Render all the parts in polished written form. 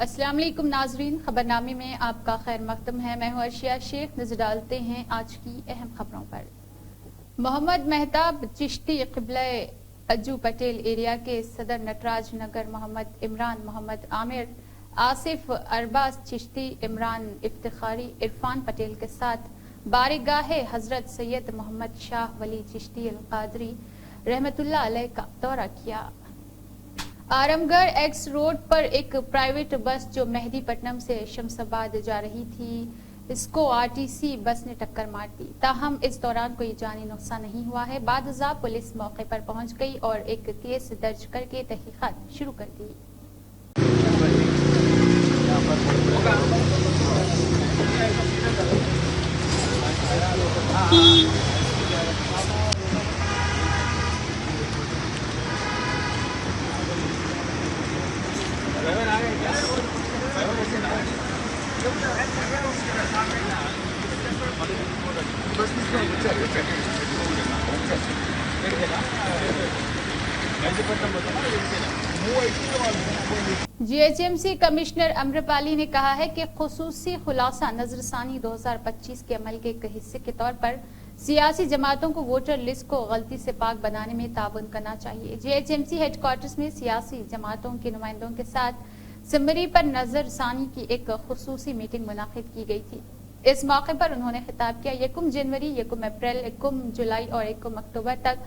السلام علیکم ناظرین، خبرنامے میں آپ کا خیر مقدم ہے۔ میں ہوں عرشیہ شیخ۔ نظر ڈالتے ہیں آج کی اہم خبروں پر۔ محمد مہتاب چشتی قبلہ اجو پٹیل ایریا کے صدر نٹراج نگر، محمد عمران، محمد عامر، آصف ارباز چشتی، عمران افتخاری، عرفان پٹیل کے ساتھ بارگاہ حضرت سید محمد شاہ ولی چشتی القادری رحمت اللہ علیہ کا دورہ کیا۔ آرم گڑھ ایکس روڈ پر ایک پرائیویٹ بس جو مہدی پٹنم سے شمس آباد جا رہی تھی، اس کو RTC بس نے ٹکر مار دی۔ تاہم اس دوران کوئی جانی نقصان نہیں ہوا ہے۔ بعد ازاں پولیس موقع پر پہنچ گئی اور ایک کیس درج کر کے تحقیقات شروع کر دی۔ GHMC کمشنر امرپالی نے کہا ہے کہ خصوصی خلاصہ نظر ثانی 2025 کے عمل کے ایک حصے کے طور پر سیاسی جماعتوں کو ووٹر لسٹ کو غلطی سے پاک بنانے میں تعاون کرنا چاہیے۔ GHMC ہیڈ کوارٹرز میں سیاسی جماعتوں کے نمائندوں کے ساتھ سمری پر نظر ثانی کی ایک خصوصی میٹنگ منعقد کی گئی تھی۔ اس موقع پر انہوں نے خطاب کیا۔ 1 جنوری، 1 اپریل، 1 جولائی اور 1 اکتوبر تک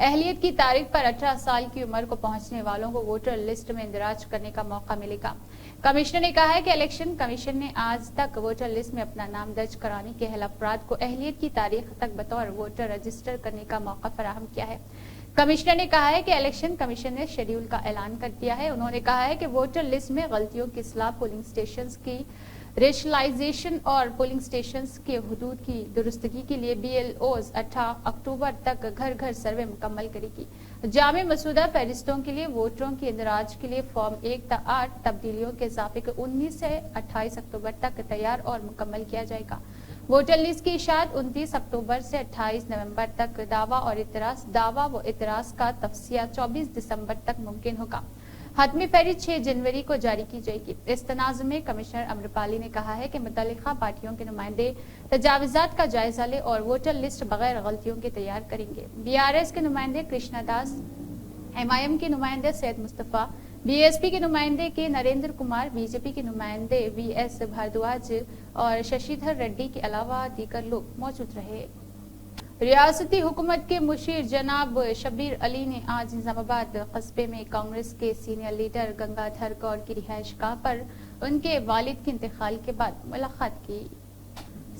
اہلیت کی تاریخ پر 18 سال کی عمر کو پہنچنے والوں کو ووٹر لسٹ میں اندراج کرنے کا موقع ملے گا۔ کمشنر نے کہا ہے کہ الیکشن کمیشن نے آج تک ووٹر لسٹ میں اپنا نام درج کرانے کے اہل افراد کو اہلیت کی تاریخ تک بطور ووٹر رجسٹر کرنے کا موقع فراہم کیا ہے۔ کمشنر نے کہا ہے کہ الیکشن کمیشن نے شیڈول کا اعلان کر دیا ہے۔ انہوں نے کہا ہے کہ ووٹر لسٹ میں غلطیوں کی اصلاح، پولنگ سٹیشنز کی ریشنلائزیشن اور پولنگ سٹیشنز کے حدود کی درستگی کے لیے BLOز 18 اکتوبر تک گھر گھر سروے مکمل کرے گی۔ جامع مسودہ فہرستوں کے لیے ووٹروں کے اندراج کے لیے فارم 1 تا 8 تبدیلیوں کے اضافے کو 19 سے 28 اکتوبر تک تیار اور مکمل کیا جائے گا۔ ووٹر لسٹ کی اشاعت 29 اکتوبر سے 28 نومبر تک، دعویٰ اور اعتراض، دعویٰ و اعتراض کا تفصیہ 24 دسمبر تک ممکن ہوگا۔ حتمی فہرست 6 جنوری کو جاری کی جائے گی۔ اس تناظر میں کمشنر امرپالی نے کہا ہے کہ متعلقہ پارٹیوں کے نمائندے تجاوزات کا جائزہ لے اور ووٹر لسٹ بغیر غلطیوں کے تیار کریں گے۔ BRS کے نمائندے کرشنا داس، MIM کے نمائندے سید مصطفیٰ، BSP کے نمائندے کے نریندر کمار، BJP کے نمائندے VS بھاردواج اور ششیدھر ریڈی کے علاوہ دیگر لوگ موجود رہے۔ ریاستی حکومت کے مشیر جناب شبیر علی نے آج نظام آباد قصبے میں کانگریس کے سینئر لیڈر گنگادھر گوڑ کی رہائش گاہ پر ان کے والد کے انتقال کے بعد ملاقات کی۔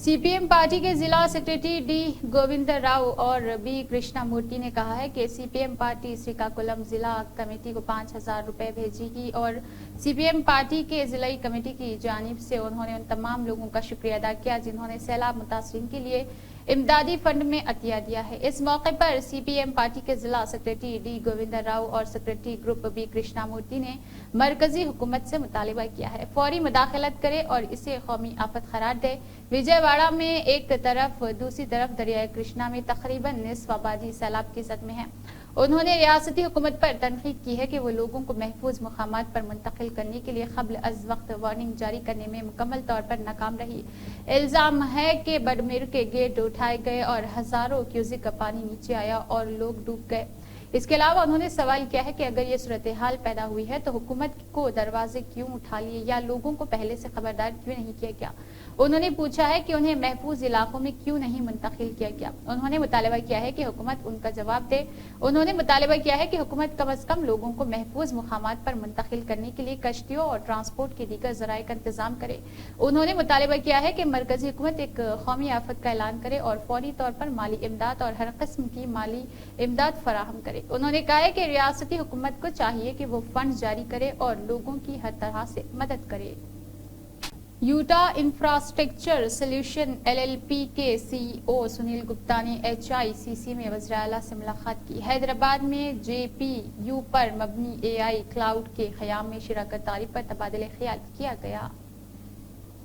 CPM پارٹی کے ضلع سیکریٹری D گووندر راؤ اور B کرشنا مورتی نے کہا ہے کہ CPM پارٹی سریکاکولم ضلع کمیٹی کو 5,000 روپے بھیجے گی اور CPM پارٹی کے ضلعی کمیٹی کی جانب سے انہوں نے ان تمام لوگوں کا شکریہ ادا کیا جنہوں نے سیلاب متاثرین کے لیے امدادی فنڈ میں عطیہ دیا ہے۔ اس موقع پر CPM پارٹی کے ضلع سیکریٹری D گووندر راؤ اور سیکریٹری گروپ B کرشنا مورتی نے مرکزی حکومت سے مطالبہ کیا ہے فوری مداخلت کرے اور اسے قومی آفت قرار دے۔ وجے واڑہ میں ایک طرف، دوسری طرف دریائے کرشنا میں تقریباً نصف آبادی سیلاب کی زد میں ہے۔ انہوں نے ریاستی حکومت پر تنقید کی ہے کہ وہ لوگوں کو محفوظ مقامات پر منتقل کرنے کے لیے قبل از وقت وارننگ جاری کرنے میں مکمل طور پر ناکام رہی۔ الزام ہے کہ بڈمیر کے گیٹ اٹھائے گئے اور ہزاروں کیوزک پانی نیچے آیا اور لوگ ڈوب گئے۔ اس کے علاوہ انہوں نے سوال کیا ہے کہ اگر یہ صورتحال پیدا ہوئی ہے تو حکومت کو دروازے کیوں اٹھا لیے یا لوگوں کو پہلے سے خبردار کیوں نہیں کیا گیا۔ انہوں نے پوچھا ہے کہ انہیں محفوظ علاقوں میں کیوں نہیں منتقل کیا گیا۔ انہوں نے مطالبہ کیا ہے کہ حکومت ان کا جواب دے۔ انہوں نے مطالبہ کیا ہے کہ حکومت کم از کم لوگوں کو محفوظ مقامات پر منتقل کرنے کے لیے کشتیوں اور ٹرانسپورٹ کے دیگر ذرائع کا انتظام کرے۔ انہوں نے مطالبہ کیا ہے کہ مرکزی حکومت ایک قومی آفت کا اعلان کرے اور فوری طور پر مالی امداد اور ہر قسم کی مالی امداد فراہم کرے۔ انہوں نے کہا ہے کہ ریاستی حکومت کو چاہیے کہ وہ فنڈ جاری کرے اور لوگوں کی ہر طرح سے مدد کرے۔ یوٹا انفراسٹرکچر سلیوشن LLP کے CEO سنیل گپتا نے HICC میں وزیر اعلیٰ سے ملاقات کی۔ حیدرآباد میں JPU پر مبنی AI کلاؤڈ کے قیام میں شراکت داری پر تبادلہ خیال کیا گیا۔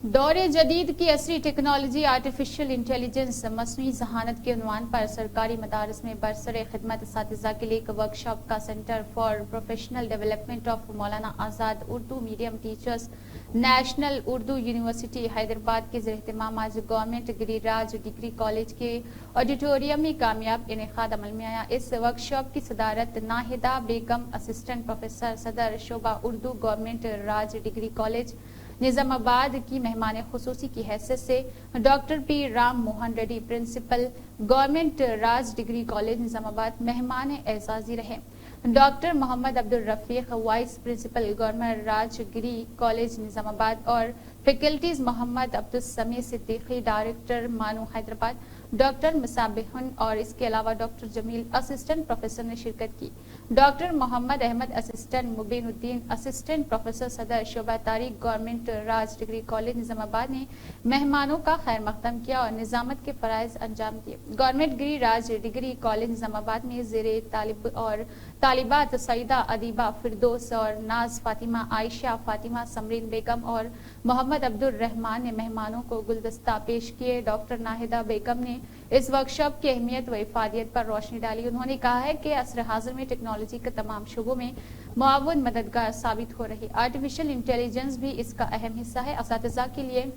दौरे जदीद की असरी टेक्नोलॉजी आर्टिफिशियल इंटेलिजेंस मसनूई जहानत के उन्वान पर सरकारी मदारस में बरसरे खिदमत असातिज़ा के लिए एक वर्कशॉप का centre for professional development of Maulana Azad Urdu medium teachers national Urdu university Hyderabad के ज़ेर-ए-एहतमाम आज गवर्नमेंट गिरिराज डिग्री कॉलेज के ऑडिटोरियम में कामयाब इनेकाद अमल में आया। इस वर्कशॉप की सदारत नाहिदा बेगम, असिस्टेंट प्रोफेसर सदर शोबा Urdu, government Raj degree college Nizamabad की मेहमान खुसूसी की हैसियत से doctor P Ram Mohan Reddy, principal, government Raj degree college Nizamabad मेहमान एजाजी रहे। Doctor Mohammed Abdul Rafiq, vice principal, government Raj degree college Nizamabad और फैकल्टीज मोहम्मद अब्दुल समी सिद्दीकी, डायरेक्टर मानू हैदराबाद, डॉक्टर मुसाबिहुन और इसके अलावा डॉक्टर जमील, असिस्टेंट प्रोफेसर ने शिरकत की। Doctor Mohammed Ahmed, assistant Mubeenuddin, assistant professor सदर शोबा तारीख, government Raj degree college Nizamabad ने मेहमानों का खैर मकदम किया और निजामत के फराइज अंजाम दिए। गवर्नमेंट गिरी राज डिग्री कॉलेज निजामाबाद में ज़ेरे तालिब और तालिबात सईदा अदीबा फिरदौस और नाज फातिमा, आयशा फातिमा, समरीन बेगम और मोहम्मद अब्दुल रहमान ने मेहमानों को गुलदस्ता पेश किए। डॉक्टर नाहिदा बेगम ने इस वर्कशॉप की अहमियत व इफादियत पर रोशनी डाली। उन्होंने कहा है कि असर हाजिर में टेक्नोलॉजी के तमाम शुबों में मुआवन मददगार साबित हो रही। आर्टिफिशियल इंटेलिजेंस भी इसका अहम हिस्सा है। असातिज़ा के लिए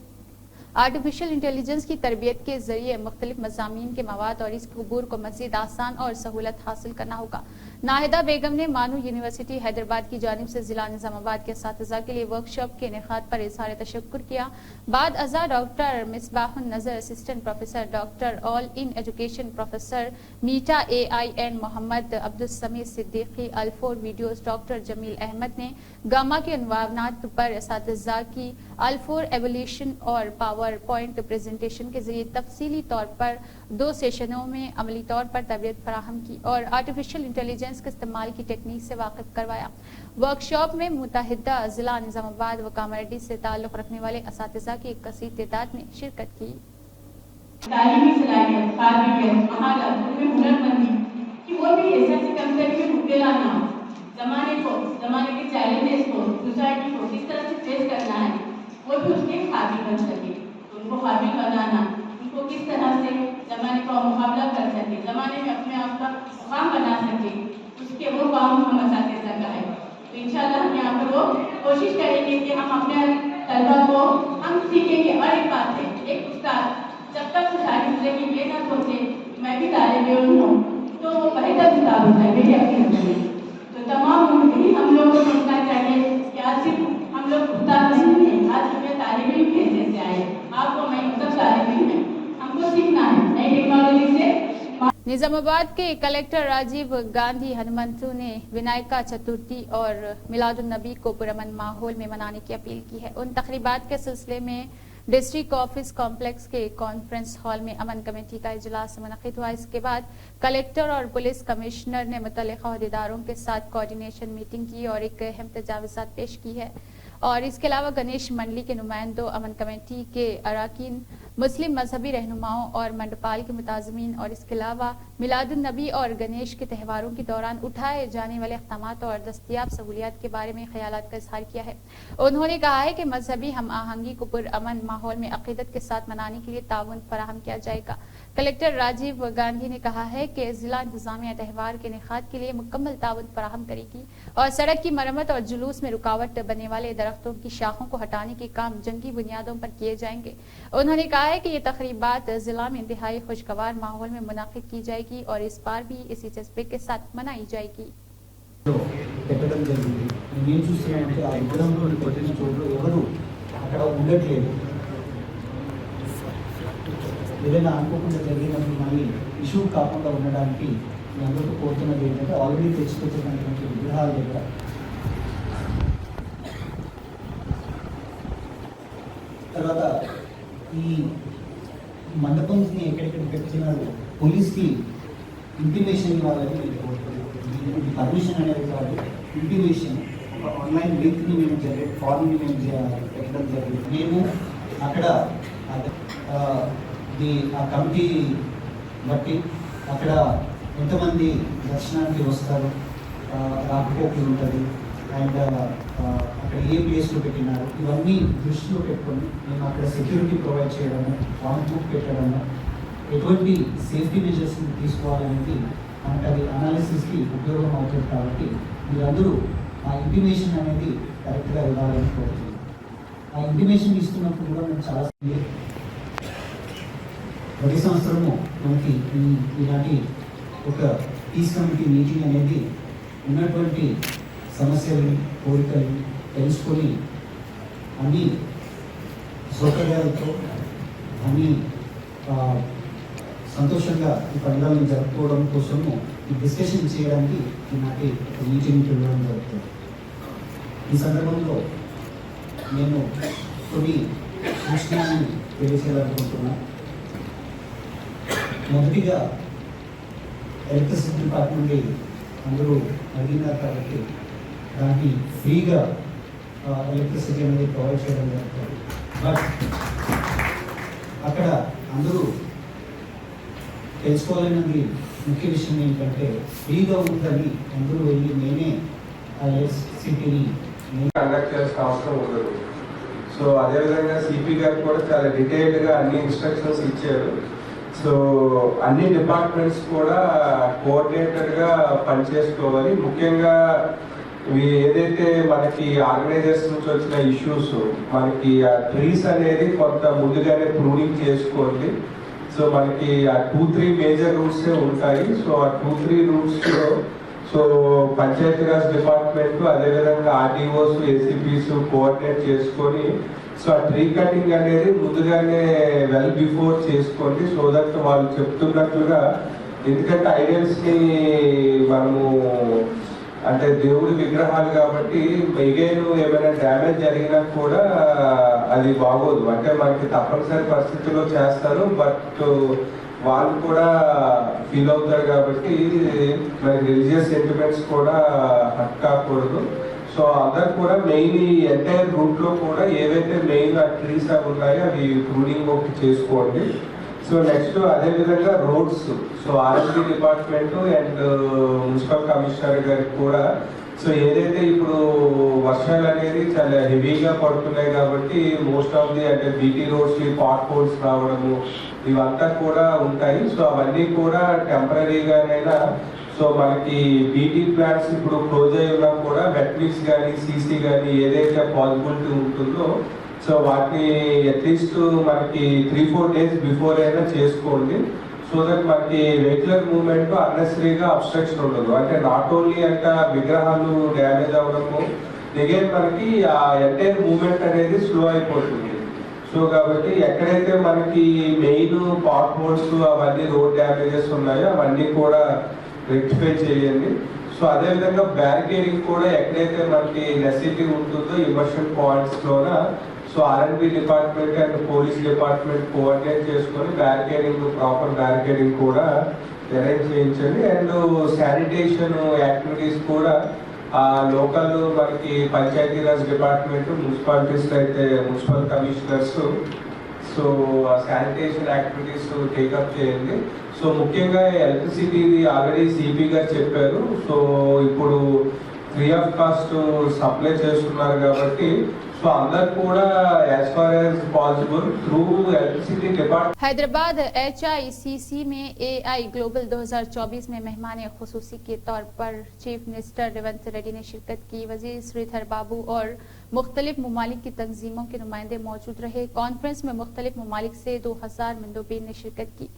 आर्टिफिशियल इंटेलिजेंस की तरबियत के जरिए मुख्तलिफ मज़ामीन के मवाद और इसके अबूर को मज़ीद आसान और सहूलत हासिल करना होगा। नाहिदा बेगम ने मानू यूनिवर्सिटी हैदराबाद की जानिब से जिला निजामाबाद के असातिज़ा के लिए वर्कशॉप के इनेकाद पर इज़हार तशक्कुर किया। बाद अज़ा doctor Misbahun Nazar, assistant professor, doctor all in education professor मीटा AIN मोहम्मद अब्दुल समी सिद्दीकी, अल्फोर वीडियोस डॉक्टर जमील अहमद ने गामा के उन्वानात पर असातिज़ा की अल्फोर एवोल्यूशन और पावर पॉइंट प्रेजेंटेशन के जरिए तफसीली तौर पर 2 सेशनों में अमली तौर पर तरबियत फराहम की और आर्टिफिशियल इंटेलिजेंस के इस्तेमाल की टेक्निक से वाकिफ करवाया। वर्कशॉप में मुतहिदा जिला निजामाबाद व कामारेड्डी से ताल्लुक रखने वाले असातिज़ा की एक कसीर तादाद ने शिरकत की। तालीमी सलाहियत, काबिलियत, महारत, उनमें हुनरमंदी कि वो भी ऐसे कंपनी में मुब्तला ना हो। ज़माने के चैलेंजेस को, सोसाइटी को किस तरह से फेस करना है, वो भी उसके काबिल बन सके। तो उनको काबिल बनाना, उनको किस तरह से ज़माने का मुकाबला कर सके, ज़माने में अपने आप का मुकाम बना सके, उसके वो काम हम असातिज़ा का है। तो इंशाअल्लाह हम यहाँ पर वो कोशिश करेंगे कि हम अपने तलबा को हम सीखेंगे। और एक बात है, एक उस्ताद जब तक वो सारी जिंदगी ये ना सोचे मैं भी तालिब इल्म हूँ, तो वो बेहतर किताब होता है मेरी अपनी नज़र में। तो तमाम उम्मीद हम लोगों को सोचना चाहिए कि आज सिर्फ हम लोग उस्ताद नहीं हैं, आज हमें तालिब इल्म के हैसियत से आए। आपको मैं सब तालिब इल्म है, हमको सीखना है नई टेक्नोलॉजी से। निजामाबाद के कलेक्टर राजीव गांधी हनुमंतु ने विनायका चतुर्थी और मिलादुन्नबी को पुरअमन माहौल में मनाने की अपील की है। उन तकरीबात के सिलसिले में डिस्ट्रिक्ट ऑफिस कॉम्प्लेक्स के कॉन्फ्रेंस हॉल में अमन कमेटी का इजलास मुनक़िद हुआ। इसके बाद कलेक्टर और पुलिस कमिश्नर ने मुतल्लिक़ा अहदेदारों के साथ कोऑर्डिनेशन मीटिंग की और एक अहम तजावीज़ात पेश की है। और इसके अलावा गणेश मंडली के नुमाइंदों, अमन कमेटी के अराकीन, मुस्लिम मजहबी रहनुमाओं और मंडपाल के मुताज़मीन और इसके अलावा मिलादुन्नबी और गणेश के त्योहारों के दौरान उठाए जाने वाले इक़दामात और दस्तयाब सहूलियात के बारे में ख्यालात का इज़हार किया है। उन्होंने कहा है कि मजहबी हम आहंगी को पुरअमन माहौल में अक़ीदत के साथ मनाने के लिए ताउन फराहम किया जाएगा। कलेक्टर राजीव गांधी ने कहा है कि जिला इंतजामिया त्यौहार के इनेकाद के लिए मुकम्मल ताउन फराहम करेगी और सड़क की मरम्मत और जुलूस में रुकावट बनने वाले दरख्तों की शाखों को हटाने के काम जंगी बुनियादों पर किए जाएंगे। उन्होंने कहा है कि ये तकरीबात जिला में इंतहाई खुशगवार माहौल में मुनाकिद की जाएगी और इस बार भी इसी जज्बे के साथ मनाई जाएगी। పెట్టడం జరిగింది. నేను చూస్తున్నానంటే ఆ విగ్రహంలో పెట్టిన చోట్ల ఎవరు అక్కడ ఉండట్లేదు. ఏదైనా అనుకోకుండా జరిగినప్పుడు మళ్ళీ ఇష్యూ కాకుండా ఉండడానికి మీ అందరితో కోరుతున్నది ఏంటంటే ఆల్రెడీ తెచ్చిపెట్టినటువంటి విగ్రహాల దగ్గర తర్వాత ఈ మండపంని ఎక్కడెక్కడ పెట్టినారు పోలీస్కి ఇంటిమేషన్ ఇవ్వాలని నేను కోరుతున్నాను. పర్మిషన్ అనేది కాదు, ఇంటిమేషన్ ఒక ఆన్లైన్ లింక్ని మేము ఫార్మ్ని మేము పెట్టడం జరిగింది. మేము అక్కడ ఆ కమిటీ బట్టి అక్కడ ఎంతమంది దర్శనానికి వస్తారు, రాకపోకలు ఉంటుంది, అండ్ అక్కడ ఏ ప్లేస్లో పెట్టినారు ఇవన్నీ దృష్టిలో పెట్టుకొని మేము అక్కడ సెక్యూరిటీ ప్రొవైడ్ చేయడము ఆన్ బుక్ పెట్టడము ఎటువంటి సేఫ్టీ మెజర్స్ని తీసుకోవాలనేది మనకు అది అనాలిసిస్కి ఉపయోగం అవుతుంది. కాబట్టి మీరందరూ ఆ ఇంటిమేషన్ అనేది కరెక్ట్గా ఇవ్వాలని కోరుతున్నాను. ఆ ఇంటిమేషన్ ఇస్తున్నప్పుడు కూడా మేము చాలా ప్రతి సంవత్సరము మనకి ఇలాంటి ఒక పీస్ కమిటీ మీటింగ్ అనేది ఉన్నటువంటి సమస్యలని కోరికలు తెలుసుకొని అన్ని సౌకర్యాలతో అన్ని సంతోషంగా ఈ పండుగలను జరుపుకోవడం కోసము ఈ డిస్కషన్ చేయడానికి ఈనాటి మీటింగ్ పిలవడం జరుగుతుంది. ఈ సందర్భంలో నేను కొన్ని సూచనలను తెలియజేయాలనుకుంటున్నాను. మొదటిగా ఎలక్ట్రిసిటీ డిపార్ట్మెంట్ అందరూ అడిగినారు కాబట్టి దానికి ఫ్రీగా ఎలక్ట్రిసిటీ అనేది ప్రొవైడ్ చేయడం జరుగుతుంది. బట్ అక్కడ అందరూ తెలుసుకోవాలన్నది ముఖ్య విషయం ఏంటంటే ఫ్రీగా ఉందని అందరూ వెళ్ళి నేనే ఆ ఎలక్ట్రిసిటీని కండక్ట్ చేసిన అవసరం ఉండదు. సో అదేవిధంగా సిపి గారు కూడా చాలా డీటెయిల్డ్గా అన్ని ఇన్స్ట్రక్షన్స్ ఇచ్చారు. సో అన్ని డిపార్ట్మెంట్స్ కూడా కోఆర్డినేటర్గా పనిచేసుకోవాలి. ముఖ్యంగా ఇవి ఏదైతే మనకి ఆర్గనైజర్స్ నుంచి వచ్చిన ఇష్యూస్ మనకి ఆ ట్రీస్ అనేది కొంత ముందుగానే ప్రూనింగ్ చేసుకోండి. సో మనకి ఆ 2-3 మేజర్ రూట్సే ఉంటాయి. సో ఆ 2-3 రూట్స్లో సో పంచాయతీరాజ్ డిపార్ట్మెంట్ అదేవిధంగా ఆర్డీఓస్ ఏసీపీస్ కోఆర్డినేట్ చేసుకొని సో ఆ ట్రీ కటింగ్ అనేది ముందుగానే వెల్ బిఫోర్ చేసుకోండి. సో దట్ వాళ్ళు చెప్తున్నట్లుగా, ఎందుకంటే ఐడల్స్ని మనము అంటే దేవుడి విగ్రహాలు కాబట్టి మిగైన్ ఏమైనా డ్యామేజ్ జరిగినా కూడా అది బాగోదు. అంటే మనకి తప్పనిసరి పరిస్థితుల్లో చేస్తారు, బట్ వాళ్ళు కూడా ఫీల్ అవుతారు కాబట్టి మనకి రిలీజియస్ సెంటిమెంట్స్ కూడా హట్ కాకూడదు. సో అందరు కూడా మెయిన్ ఈ ఎంటైర్ రూట్లో కూడా ఏవైతే మెయిన్ ఆ ట్రీస్ అవి ఉన్నాయో అవి ప్రూనింగ్ ఒకటి చేసుకోండి. సో నెక్స్ట్ అదేవిధంగా roads, so R and B department and municipal commissioner గారికి కూడా సో ఏదైతే ఇప్పుడు వర్షాలు అనేది చాలా హెవీగా పడుతున్నాయి కాబట్టి మోస్ట్ ఆఫ్ ది అంటే బీటీ రోడ్స్ పాట్ హోల్స్ రావడము ఇవంతా కూడా ఉంటాయి. సో అవన్నీ కూడా టెంపరీగానైనా సో మనకి బీటీ ప్లాంట్స్ ఇప్పుడు క్లోజ్ అయి ఉన్నా కూడా వెట్ మిక్స్ కానీ సీసీ కానీ ఏదైతే పాసిబిలిటీ ఉంటుందో సో వాటిని అట్లీస్ట్ మనకి 3-4 డేస్ బిఫోర్ అయినా చేసుకోండి. సో దట్ మనకి రెగ్యులర్ మూవ్మెంట్ అన్నెసరీగా అబ్స్ట్రక్షన్ ఉండదు. అంటే నాట్ ఓన్లీ అంటే విగ్రహాలు డ్యామేజ్ అవ్వడము అగైన్ మనకి ఆ ఎంటైర్ మూవ్మెంట్ అనేది స్లో అయిపోతుంది. సో కాబట్టి ఎక్కడైతే మనకి మెయిన్ పాట్ హోల్స్ అవన్నీ రోడ్ డ్యామేజెస్ ఉన్నాయో అవన్నీ కూడా రెక్టిఫై చేయండి. సో అదేవిధంగా బ్యారికేడింగ్ కూడా ఎక్కడైతే మనకి నెసెసిటీ ఉంటుందో ఇమర్షన్ పాయింట్స్లోన so R and B department and police department coordinate చేసుకొని బ్యారికేడింగ్ ప్రాపర్ బ్యారికేడింగ్ కూడా అరేంజ్ చేయించండి. అండ్ శానిటేషన్ యాక్టివిటీస్ కూడా లోకల్ మనకి పంచాయతీరాజ్ డిపార్ట్మెంట్ మున్సిపాలిటీస్ అయితే municipal commissioners so sanitation activities take up చేయండి. సో ముఖ్యంగా ఎలక్ట్రిసిటీది ఆల్రెడీ సిపి గారు చెప్పారు. సో ఇప్పుడు ఫ్రీ ఆఫ్ కాస్ట్ సప్లై చేస్తున్నారు కాబట్టి సో అందరు కూడా as far as possible through electricity department. Hyderabad HICC में AI ग्लोबल 2024 में मेहमान खुसूसी के तौर पर चीफ मिनिस्टर रेवंत रेड्डी ने शिरकत की। वजीर श्रीधर बाबू और मुख्तलिफ ममालिक की तंजीमों के नुमाइंदे मौजूद रहे। कॉन्फ्रेंस में मुख्तलिफ ममालिक से 2000 मंदोबीन ने शिरकत की।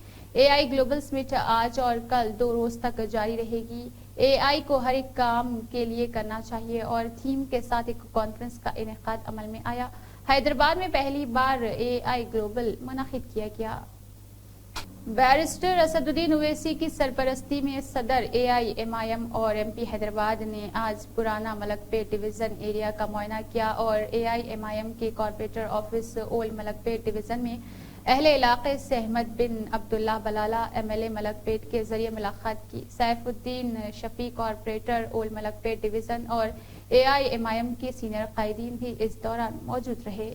AI ग्लोबल समिट आज और कल 2 रोज तक जारी रहेगी। AI को हर एक काम के लिए करना चाहिए और थीम के साथ एक कॉन्फ्रेंस का इनेकाद अमल में आया। हैदराबाद में पहली बार AI ग्लोबल मुनाकिद किया गया। बैरिस्टर असदुद्दीन ओवैसी की सरपरस्ती में सदर AIMIM और MP हैदराबाद ने आज पुराना मलकपेट डिवीजन एरिया का मुआयना किया और AIMIM के corporator office old Malakpet division में अहले इलाके से अहमद बिन अब्दुल्ला बलाला MLA मलकपेट के जरिए मुलाकात की। Saifuddin Shafi corporator old Malakpet division और AIMIM के सीनियर कायदीन भी इस दौरान मौजूद रहे।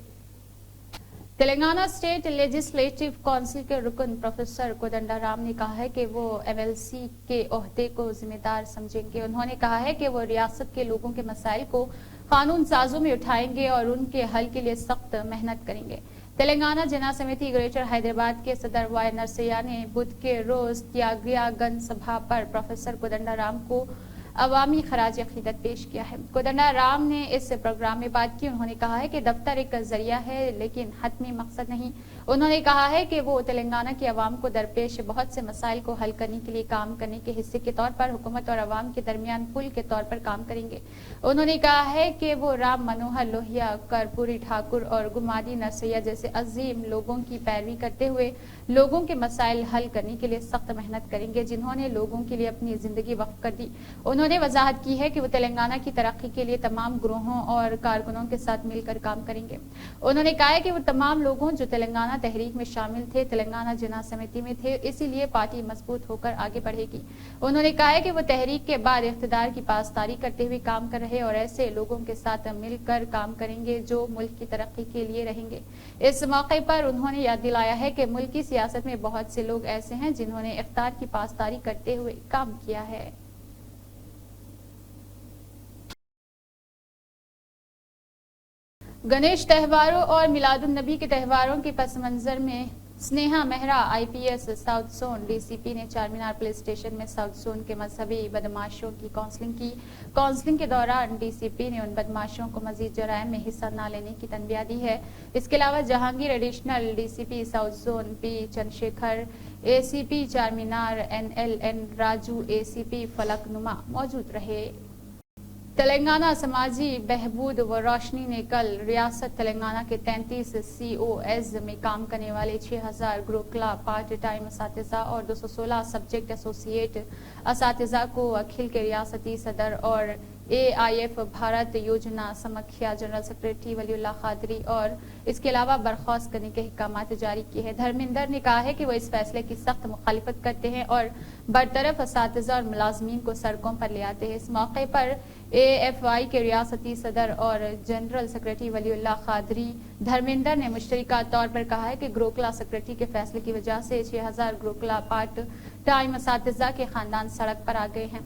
तेलंगाना स्टेट लेजिस्लेटिव काउंसिल के रुकन प्रोफेसर कोदंडाराम ने कहा है कि वो एमएलसी के ओहदे को जिम्मेदार समझेंगे। उन्होंने कहा है कि वो रियासत के लोगों के मसाइल को कानून साजों में उठाएंगे और उनके हल के लिए सख्त मेहनत करेंगे। तेलंगाना जना समिति ग्रेटर हैदराबाद के सदर वाई नरसैया ने बुध के रोज त्यागयागंज सभा पर प्रोफेसर कोदंडाराम को अवामी खराज अकीदत पेश किया है। कोदंडाराम ने इस प्रोग्राम में बात की। उन्होंने कहा है कि दफ्तर एक जरिया है लेकिन हतमी मकसद नहीं। उन्होंने कहा है कि वो तेलंगाना के अवाम को दरपेश बहुत से मसाइल को हल करने के लिए काम करने के हिस्से के तौर पर हुकूमत और अवाम के दरमियान पुल के तौर पर काम करेंगे। उन्होंने कहा है कि वो राम मनोहर लोहिया, कर्पूरी ठाकुर और गुमादी नरसैया जैसे अजीम लोगों की पैरवी करते हुए लोगों के मसाइल हल करने के लिए सख्त मेहनत करेंगे, जिन्होंने लोगों के लिए अपनी जिंदगी वक्फ कर दी। उन्होंने वजाहत की है कि वो तेलंगाना की तरक्की के लिए तमाम ग्रोहों और कारकुनों के साथ मिलकर काम करेंगे। उन्होंने कहा है कि वो तमाम लोगों जो तेलंगाना तहरीक में शामिल थे, तेलंगाना जना समिति में थे, इसीलिए पार्टी मजबूत होकर आगे बढ़ेगी। उन्होंने कहा है कि वो तहरीक के बाद इख्तिदार की पासदारी करते हुए काम कर रहे और ऐसे लोगों के साथ मिलकर काम करेंगे जो मुल्क की तरक्की के लिए रहेंगे। इस मौके पर उन्होंने याद दिलाया है कि मुल्क की सियासत में बहुत से लोग ऐसे हैं जिन्होंने इख्तिदार की पासदारी करते हुए काम किया है। गणेश त्योहारों और मिलादुन्नबी के त्योहारों के पस मंजर में Sneha Mehra IPS south zone DCP ने चारमीनार पुलिस स्टेशन में साउथ जोन के मजहबी बदमाशों की काउंसलिंग की। काउंसलिंग के दौरान डीसीपी ने उन बदमाशों को मजीद जराइम में हिस्सा न लेने की तनबीह दी है। इसके अलावा Jahangir additional DCP south zone P Chandrashekar, ACP Charminar NLN Raju, ACP Falaknuma मौजूद रहे। तेलंगाना समाजी बहबूद व रोशनी ने कल रियासत तेलंगाना के 33 COS में काम करने वाले 6000 गुरुकुला पार्ट टाइम असातिज़ा और 216 सब्जेक्ट एसोसिएट असातिज़ा को अखिल के रियासती सदर और AIF भारत योजना समख्या जनरल सेक्रेटरी वलीउल्लाह कादरी और इसके अलावा बर्खास्त करने के अहकामात जारी किए हैं। धर्मेंद्र ने कहा है कि वो इस फैसले की सख्त मुखालिफत करते हैं और बरतरफ असातिज़ा और मुलाजमीन को सड़कों पर ले आते हैं। इस मौके पर AFI के रियासती सदर और जनरल सेक्रेटरी वलीउल्लाह कादरी धर्मेंद्र ने मुश्तरका तौर पर कहा है कि गुरुकुला सेक्रेटरी के फैसले की वजह से 6000 गुरुकुला पार्ट टाइम असातिज़ा के खानदान सड़क पर आ गए हैं।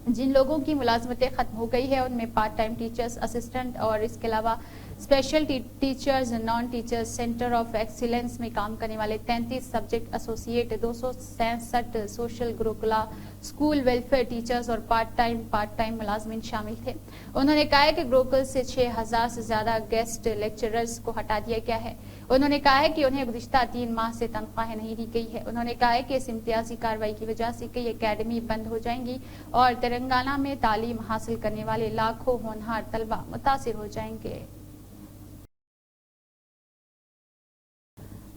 जिन लोगों की मुलाजमतें खत्म हो गई है उनमें पार्ट टाइम टीचर्स, असिस्टेंट और इसके अलावा special teachers, non teachers, centre of excellence में काम करने वाले 33 subject associate, 267 social Gurukula school welfare teachers और पार्ट टाइम मुलाजमीन शामिल थे। उन्होंने कहा है कि गुरुकुल से 6000 से ज्यादा गेस्ट लेक्चरर्स को हटा दिया गया है। उन्होंने कहा है कि उन्हें गुज़िश्ता 3 माह से तनख्वाहें नहीं दी गई है। उन्होंने कहा है कि इस इम्तियाजी कार्रवाई की वजह से कई एकेडमी बंद हो जाएंगी और तेलंगाना में तालीम हासिल करने वाले लाखों होनहार तलबा मुतासिर हो जाएंगे।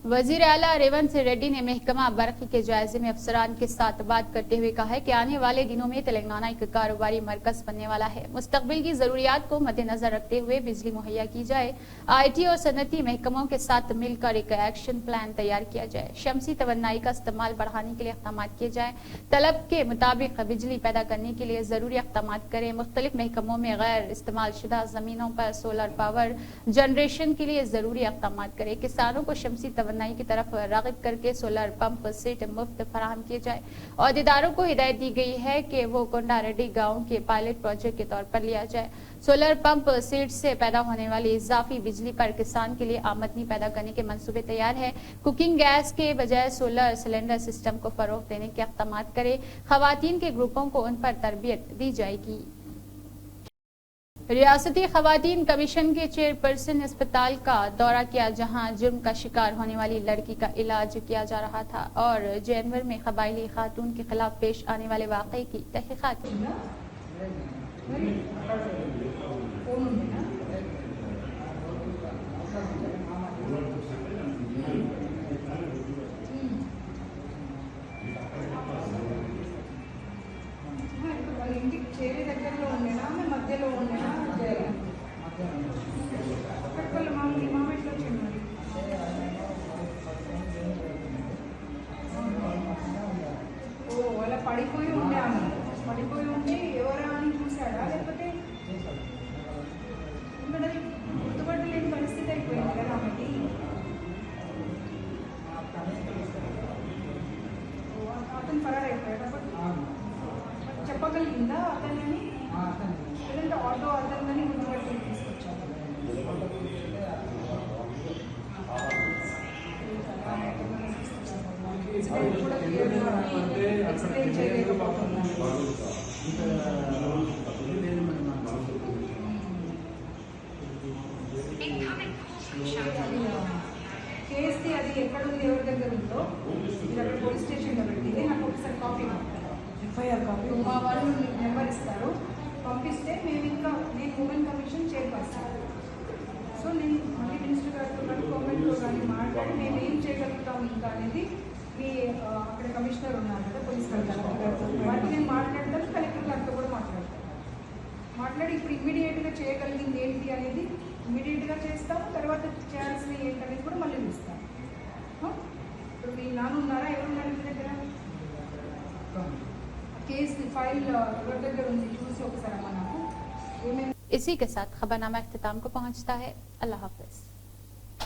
वजीर आला रेवंत रेड्डी ने महकमा बरक़ी के जायजे में अफसरान के साथ बात करते हुए कहा है कि आने वाले दिनों में तेलंगाना एक कारोबारी मरकज बनने वाला है। मुस्तकबिल की जरूरियात को मद्देनजर रखते हुए बिजली मुहैया की जाए। IT और सनती महकमों के साथ मिलकर एक एक्शन प्लान तैयार किया जाए। शमसी तवन्नाई का इस्तेमाल बढ़ाने के लिए इक़दाम किए जाए। तलब के मुताबिक बिजली पैदा करने के लिए जरूरी इक़दाम करें। मुख्तलिफ महकमों में गैर इस्तेमाल शुदा जमीनों पर सोलर पावर जनरेशन के लिए जरूरी इक़दाम करें। किसानों को शमसी तवन्नाई की तरफ राग़िब करके सोलर पंप सेट मुफ्त फराहम किए जाए। अहदेदारों को हिदायत दी गई है कि वो कोंडा रेड्डी गांव के पायलट प्रोजेक्ट के तौर पर लिया जाए। सोलर पंप सेट से पैदा होने वाली इजाफी बिजली पर किसान के लिए आमदनी पैदा करने के मंसूबे तैयार है। कुकिंग गैस के बजाय सोलर सिलेंडर सिस्टम को फरोग देने के इक़दाम करे। खवातीन के ग्रुपों को उन पर तरबियत दी जाएगी। रियासती खवातीन कमीशन के चेयरपर्सन ने अस्पताल का दौरा किया जहां जुर्म का शिकार होने वाली लड़की का इलाज किया जा रहा था और जानवर में कबायली खातून के खिलाफ पेश आने वाले वाक़े की तहकीकात की। చేరే దగ్గరలో ఉండేనా మధ్యలో ఉండేనా అక్కడికి వాళ్ళ మామ ఎట్లా వచ్చింది మరి ఓ వాళ్ళ పడిపోయి ఉండే ఆమె పడిపోయి ఉండి ఎవరా అని చూసాడా లేకపోతే అంటే అక్కడ ఎక్స్ప్లెయిన్ చేయలేకపోతున్నాను. కేసు అది ఎక్కడ ఉంది, ఎవరి దగ్గర ఉందో మీరు అక్కడ పోలీస్ స్టేషన్లో పెట్టింది నాకు ఒకసారి కాపీ ఎఫ్ఐఆర్ కాపీ మా వాళ్ళు నెంబర్ ఇస్తారు, పంపిస్తే మేము ఇంకా నేను ఉమెన్ కమిషన్ చైర్పర్సన్. సో నేను మళ్ళీ మినిస్టర్ గారితో కానీ గవర్నమెంట్తో కానీ మాట్లాడి మేము ఏం చేయగలుగుతాం ఇంకా అనేది మీ అక్కడ కమిషనర్ ఉన్నారు కదా పోలీస్ కలెక్టర్ గారితో, వాటిని నేను మాట్లాడతాను, కలెక్టర్ గారితో కూడా మాట్లాడతాను. మాట్లాడి ఇప్పుడు ఇమ్మీడియట్గా చేయగలిగింది ఏంటి అనేది ఇమ్మీడియట్గా చేస్తాము, తర్వాత చేయాల్సినవి ఏంటనేది కూడా మళ్ళీ చూస్తాము. ఇప్పుడు మీ నాన్న ఉన్నారా, ఎవరున్నారు మీ దగ్గర? కేసు ఫైల్ ఎవరి దగ్గర ఉంది చూసి ఒకసారి అమ్మ నాకు ఏమేమి. इसी के साथ खबरनामा अख्तिताम को पहुंचता है। अल्लाह हाफिज।